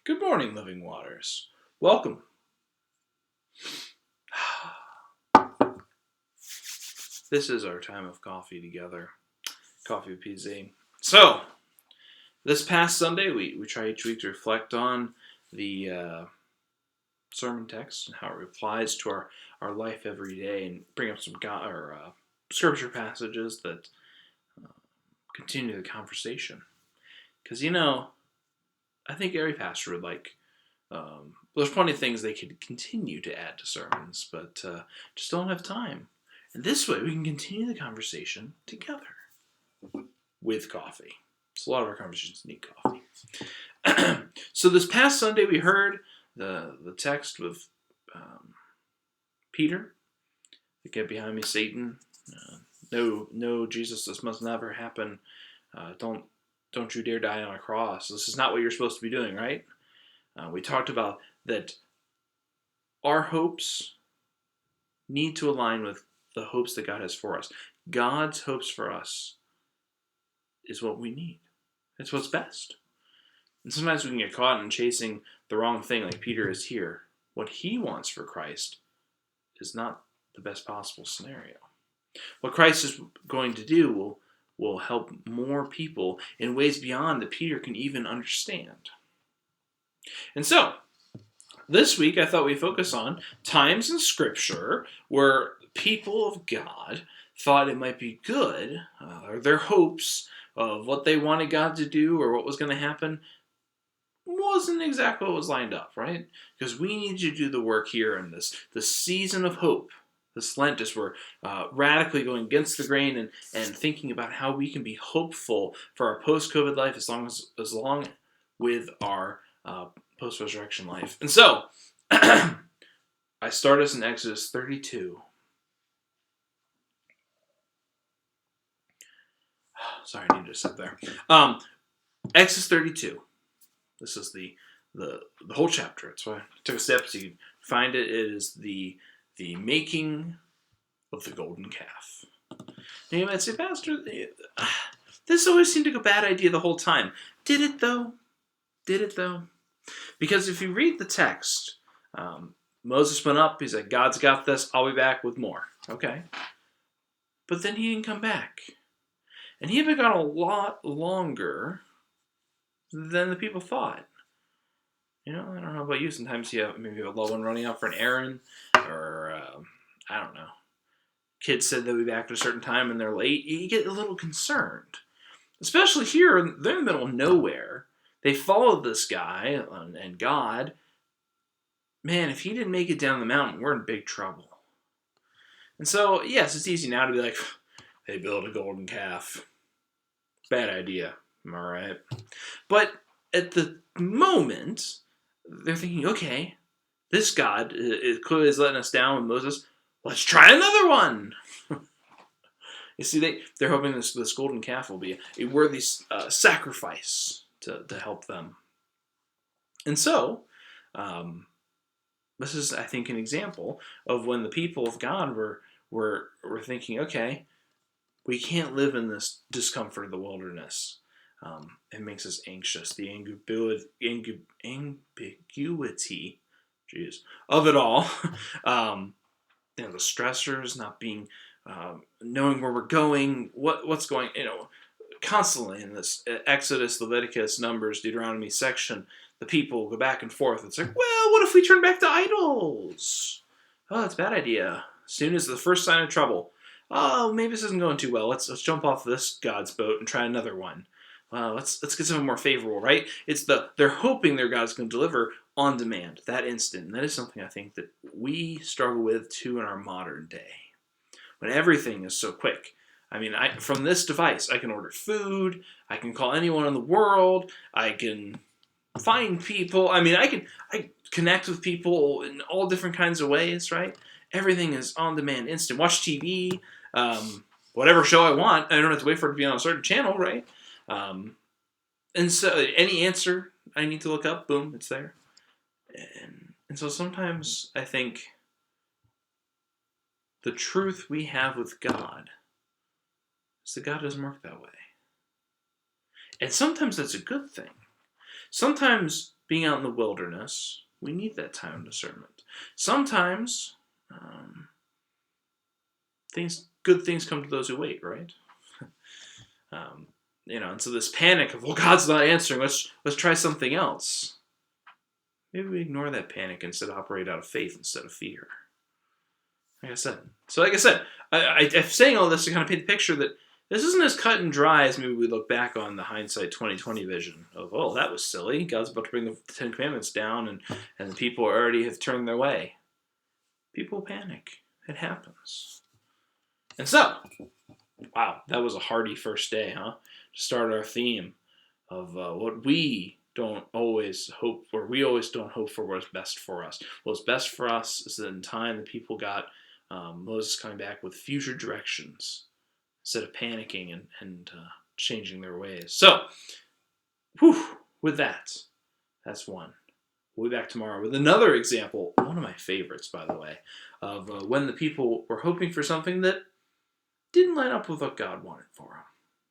Good morning, Living Waters. Welcome. This is our time of coffee together. Coffee with PZ. So, this past Sunday, we try each week to reflect on the sermon text and how it applies to our life every day and bring up some scripture passages that continue the conversation. Because, I think every pastor would like... there's plenty of things they could continue to add to sermons, but just don't have time. And this way, we can continue the conversation together with coffee. So a lot of our conversations need coffee. So this past Sunday, we heard the text with Peter. "Get behind me, Satan. No, Jesus, this must never happen. Don't you dare die on a cross. This is not what you're supposed to be doing, right?" We talked about that our hopes need to align with the hopes that God has for us. God's hopes for us is what we need. It's what's best. And sometimes we can get caught in chasing the wrong thing, like Peter is here. What he wants for Christ is not the best possible scenario. What Christ is going to do will help more people in ways beyond that Peter can even understand. And so, this week I thought we'd focus on times in Scripture where people of God thought it might be good, or their hopes of what they wanted God to do or what was going to happen wasn't exactly what was lined up, right? Because we need to do the work here in this season of hope. This Lent, as we're radically going against the grain and thinking about how we can be hopeful for our post-COVID life as long with our post-resurrection life. And so, I start us in Exodus 32. Sorry, I need to sit there. Exodus 32. This is the whole chapter. That's why I took a step so you can find it. It is the making of the golden calf. And you might say, Pastor, this always seemed like a bad idea the whole time. Did it though? Because if you read the text, Moses went up. He's like, God's got this. I'll be back with more. Okay. But then he didn't come back. And he had been gone a lot longer than the people thought. I don't know about you. Sometimes you have maybe a loved one running out for an errand, or I don't know. Kids said they'll be back at a certain time and they're late. You get a little concerned. Especially here, they're in the middle of nowhere. They followed this guy and God. Man, if he didn't make it down the mountain, we're in big trouble. And so, yes, it's easy now to be like, they built a golden calf. Bad idea. Am I right? But at the moment, they're thinking, okay, this God is clearly letting us down with Moses. Let's try another one. You see, they're hoping this golden calf will be a worthy sacrifice to help them. And so, this is, I think, an example of when the people of God were thinking, okay, we can't live in this discomfort of the wilderness. It makes us anxious. The ambiguity, of it all. The stressors, not being, knowing where we're going, what's going, constantly in this Exodus, Leviticus, Numbers, Deuteronomy section, the people go back and forth. It's like, well, what if we turn back to idols? Oh, that's a bad idea. As soon as the first sign of trouble, oh, maybe this isn't going too well. Let's jump off this God's boat and try another one. Let's get something more favorable, right? They're hoping their God's going to deliver on demand, that instant. And that is something I think that we struggle with too in our modern day, when everything is so quick. I mean, from this device, I can order food. I can call anyone in the world. I can find people. I mean, I connect with people in all different kinds of ways, right? Everything is on demand, instant. Watch TV, whatever show I want. I don't have to wait for it to be on a certain channel, right? And so any answer I need to look up, boom, it's there. And so sometimes I think the truth we have with God is that God doesn't work that way. And sometimes that's a good thing. Sometimes being out in the wilderness, we need that time of discernment. Sometimes, good things come to those who wait, right? And so this panic of, well, God's not answering, let's try something else. Maybe we ignore that panic and instead operate out of faith instead of fear. Like I said, I'm saying all this to kind of paint the picture that this isn't as cut and dry as maybe we look back on the hindsight 2020 vision of, oh, that was silly. God's about to bring the Ten Commandments down and the people already have turned their way. People panic. It happens. And so, wow, that was a hearty first day, huh? To start our theme of what we don't always hope, or we always don't hope for what's best for us. What's best for us is that in time the people got Moses coming back with future directions instead of panicking and changing their ways. So, with that, that's one. We'll be back tomorrow with another example, one of my favorites, by the way, of when the people were hoping for something that didn't line up with what God wanted for them.